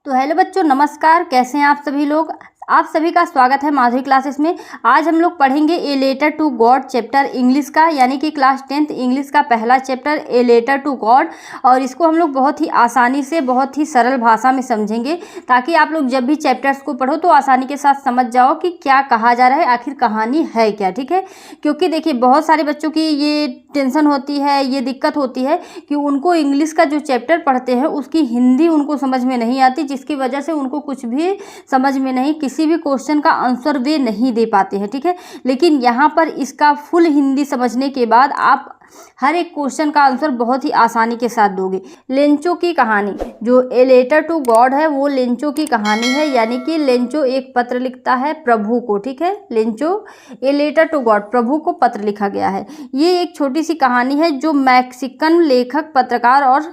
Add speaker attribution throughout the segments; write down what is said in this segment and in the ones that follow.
Speaker 1: तो हेलो बच्चों, नमस्कार। कैसे हैं आप सभी लोग। आप सभी का स्वागत है माधुरी क्लासेस में। आज हम लोग पढ़ेंगे a letter to God chapter English का, यानी कि क्लास 10th इंग्लिश का पहला chapter a letter to God. और इसको हम लोग बहुत ही आसानी से, बहुत ही सरल भाषा में समझेंगे, ताकि आप लोग जब भी चैप्टर्स को पढ़ो तो आसानी के साथ समझ जाओ कि क्या कहा जा रहा है, आखिर कहानी है क्या। ठीक है, क्योंकि देखिए बहुत सारे बच्चों की ये टेंशन होती है, ये दिक्कत होती है कि उनको इंग्लिश का जो चैप्टर पढ़ते हैं उसकी हिंदी उनको समझ में नहीं आती, जिसकी वजह से उनको कुछ भी समझ में नहीं, किसी भी क्वेश्चन का आंसर वे नहीं दे पाते हैं। ठीक है, लेकिन यहाँ पर इसका फुल हिंदी समझने के बाद आप हर एक क्वेश्चन का आंसर बहुत ही आसानी के साथ दोगे। लेंचो की कहानी, जो ए लेटर टू गॉड है, वो लेंचो की कहानी है, यानी कि लेंचो एक पत्र लिखता है प्रभु को। ठीक है, Lencho a letter to God, प्रभु को पत्र लिखा गया है। ये एक छोटी सी कहानी है जो मैक्सिकन लेखक, पत्रकार और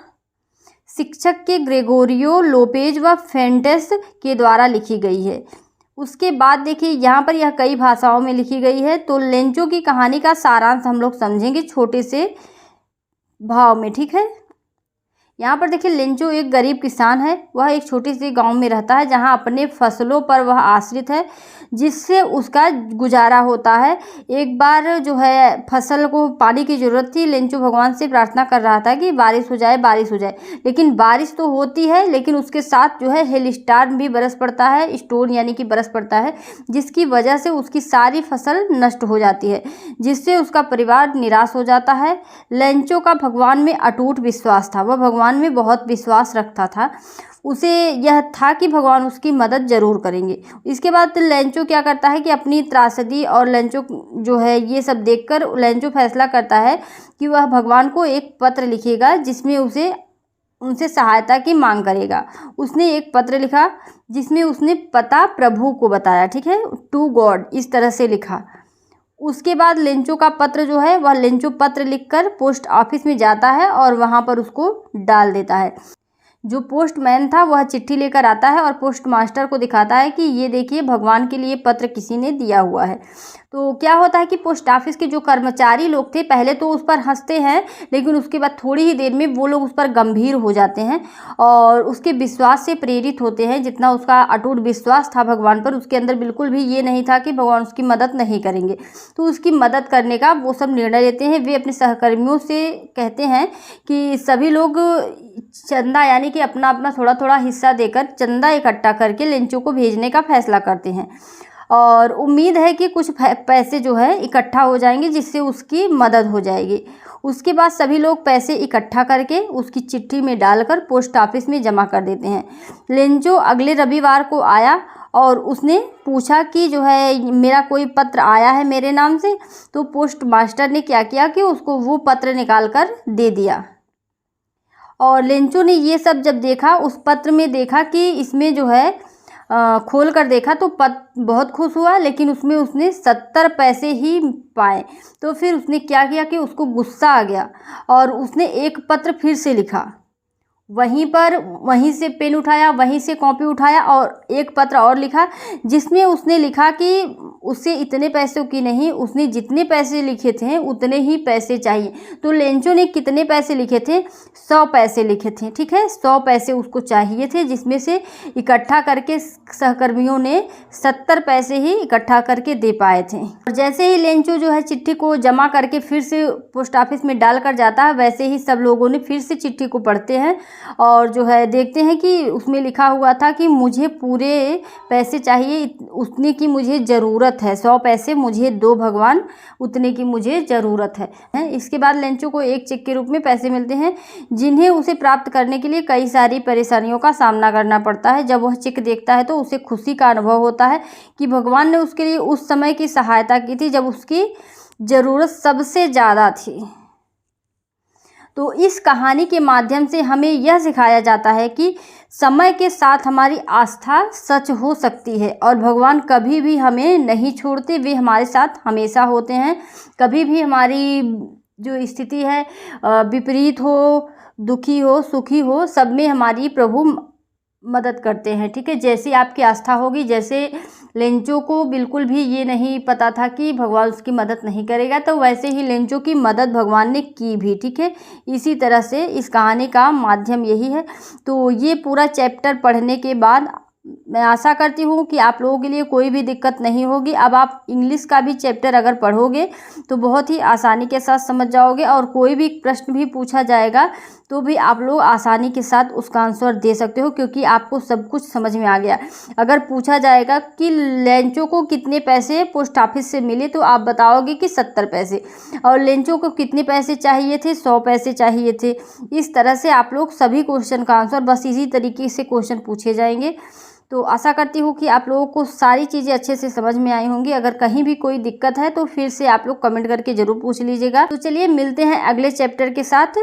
Speaker 1: शिक्षक के ग्रेगोरियो लोपेज व फेंटेस के द्वारा लिखी गई है। उसके बाद देखिए यहाँ पर यह कई भाषाओं में लिखी गई है। तो लेंचो की कहानी का सारांश हम लोग समझेंगे छोटे से भाव में। ठीक है, यहाँ पर देखिए लेंचो एक गरीब किसान है। वह एक छोटी सी गांव में रहता है जहाँ अपने फसलों पर वह आश्रित है, जिससे उसका गुजारा होता है। एक बार जो है फसल को पानी की ज़रूरत थी। लेंचो भगवान से प्रार्थना कर रहा था कि बारिश हो जाए, बारिश हो जाए। लेकिन बारिश तो होती है, लेकिन उसके साथ जो है हेल स्टार्म भी बरस पड़ता है, स्टोन यानी कि बरस पड़ता है, जिसकी वजह से उसकी सारी फसल नष्ट हो जाती है, जिससे उसका परिवार निराश हो जाता है। लेंचो का भगवान में अटूट विश्वास था। वह भगवान में बहुत विश्वास रखता था। उसे यह था कि भगवान उसकी मदद जरूर करेंगे। इसके बाद लेंचो क्या करता है कि अपनी त्रासदी और लेंचो जो है ये सब देखकर लेंचो फैसला करता है कि वह भगवान को एक पत्र लिखेगा, जिसमें उनसे सहायता की मांग करेगा। उसने एक पत्र लिखा जिसमें उसने पता प्रभु को बताया। ठीक है, टू गॉड, इस तरह से लिखा। उसके बाद लेंचो का पत्र जो है, वह लेंचो पत्र लिखकर पोस्ट ऑफिस में जाता है और वहाँ पर उसको डाल देता है। जो पोस्टमैन था वह चिट्ठी लेकर आता है और पोस्ट मास्टर को दिखाता है कि ये देखिए भगवान के लिए पत्र किसी ने दिया हुआ है। तो क्या होता है कि पोस्ट ऑफिस के जो कर्मचारी लोग थे पहले तो उस पर हंसते हैं, लेकिन उसके बाद थोड़ी ही देर में वो लोग उस पर गंभीर हो जाते हैं और उसके विश्वास से प्रेरित होते हैं। जितना उसका अटूट विश्वास था भगवान पर, उसके अंदर बिल्कुल भी ये नहीं था कि भगवान उसकी मदद नहीं करेंगे। तो उसकी मदद करने का वो सब निर्णय लेते हैं। वे अपने सहकर्मियों से कहते हैं कि सभी लोग चंदा यानी कि अपना अपना थोड़ा थोड़ा हिस्सा देकर चंदा इकट्ठा करके लेंचो को भेजने का फैसला करते हैं और उम्मीद है कि कुछ पैसे जो है इकट्ठा हो जाएंगे, जिससे उसकी मदद हो जाएगी। उसके बाद सभी लोग पैसे इकट्ठा करके उसकी चिट्ठी में डालकर पोस्ट ऑफिस में जमा कर देते हैं। लेंचो अगले रविवार को आया और उसने पूछा कि जो है मेरा कोई पत्र आया है मेरे नाम से। तो पोस्ट मास्टर ने क्या किया कि उसको वो पत्र निकाल कर दे दिया। और लेंचो ने ये सब जब देखा, उस पत्र में देखा कि इसमें जो है खोल कर देखा तो बहुत खुश हुआ, लेकिन उसमें उसने 70 पैसे ही पाए। तो फिर उसने क्या किया कि उसको गुस्सा आ गया और उसने एक पत्र फिर से लिखा। वहीं से पेन उठाया, वहीं से कॉपी उठाया और एक पत्र और लिखा, जिसमें उसने लिखा कि उससे इतने पैसों की नहीं, उसने जितने पैसे लिखे थे उतने ही पैसे चाहिए। तो लेंचो ने कितने पैसे लिखे थे? 100 पैसे लिखे थे। ठीक है, 100 पैसे उसको चाहिए थे, जिसमें से इकट्ठा करके सहकर्मियों ने 70 पैसे ही इकट्ठा करके दे पाए थे। और जैसे ही लेंचो जो है चिट्ठी को जमा करके फिर से पोस्ट ऑफिस में डाल कर जाता है, वैसे ही सब लोगों ने फिर से चिट्ठी को पढ़ते हैं और जो है देखते हैं कि उसमें लिखा हुआ था कि मुझे पूरे पैसे चाहिए, उतने की मुझे ज़रूरत है, 100 पैसे मुझे दो भगवान, उतने की मुझे ज़रूरत है। इसके बाद लेंचो को एक चेक के रूप में पैसे मिलते हैं, जिन्हें उसे प्राप्त करने के लिए कई सारी परेशानियों का सामना करना पड़ता है। जब वह चेक देखता है तो उसे खुशी का अनुभव होता है कि भगवान ने उसके लिए उस समय की सहायता की थी जब उसकी ज़रूरत सबसे ज़्यादा थी। तो इस कहानी के माध्यम से हमें यह सिखाया जाता है कि समय के साथ हमारी आस्था सच हो सकती है और भगवान कभी भी हमें नहीं छोड़ते। वे हमारे साथ हमेशा होते हैं। कभी भी हमारी जो स्थिति है विपरीत हो, दुखी हो, सुखी हो, सब में हमारी प्रभु मदद करते हैं। ठीक है, जैसी आपकी आस्था होगी। जैसे लेंचो को बिल्कुल भी ये नहीं पता था कि भगवान उसकी मदद नहीं करेगा, तो वैसे ही लेंचो की मदद भगवान ने की भी। ठीक है, इसी तरह से इस कहानी का माध्यम यही है। तो ये पूरा चैप्टर पढ़ने के बाद मैं आशा करती हूँ कि आप लोगों के लिए कोई भी दिक्कत नहीं होगी। अब आप इंग्लिश का भी चैप्टर अगर पढ़ोगे तो बहुत ही आसानी के साथ समझ जाओगे, और कोई भी प्रश्न भी पूछा जाएगा तो भी आप लोग आसानी के साथ उसका आंसर दे सकते हो, क्योंकि आपको सब कुछ समझ में आ गया। अगर पूछा जाएगा कि लेंचो को कितने पैसे पोस्ट ऑफिस से मिले, तो आप बताओगे कि 70 पैसे, और लेंचो को कितने पैसे चाहिए थे, 100 पैसे चाहिए थे। इस तरह से आप लोग सभी क्वेश्चन का आंसर, बस इसी तरीके से क्वेश्चन पूछे जाएंगे। तो आशा करती हूँ कि आप लोगों को सारी चीज़ें अच्छे से समझ में आई होंगी। अगर कहीं भी कोई दिक्कत है तो फिर से आप लोग कमेंट करके ज़रूर पूछ लीजिएगा। तो चलिए मिलते हैं अगले चैप्टर के साथ।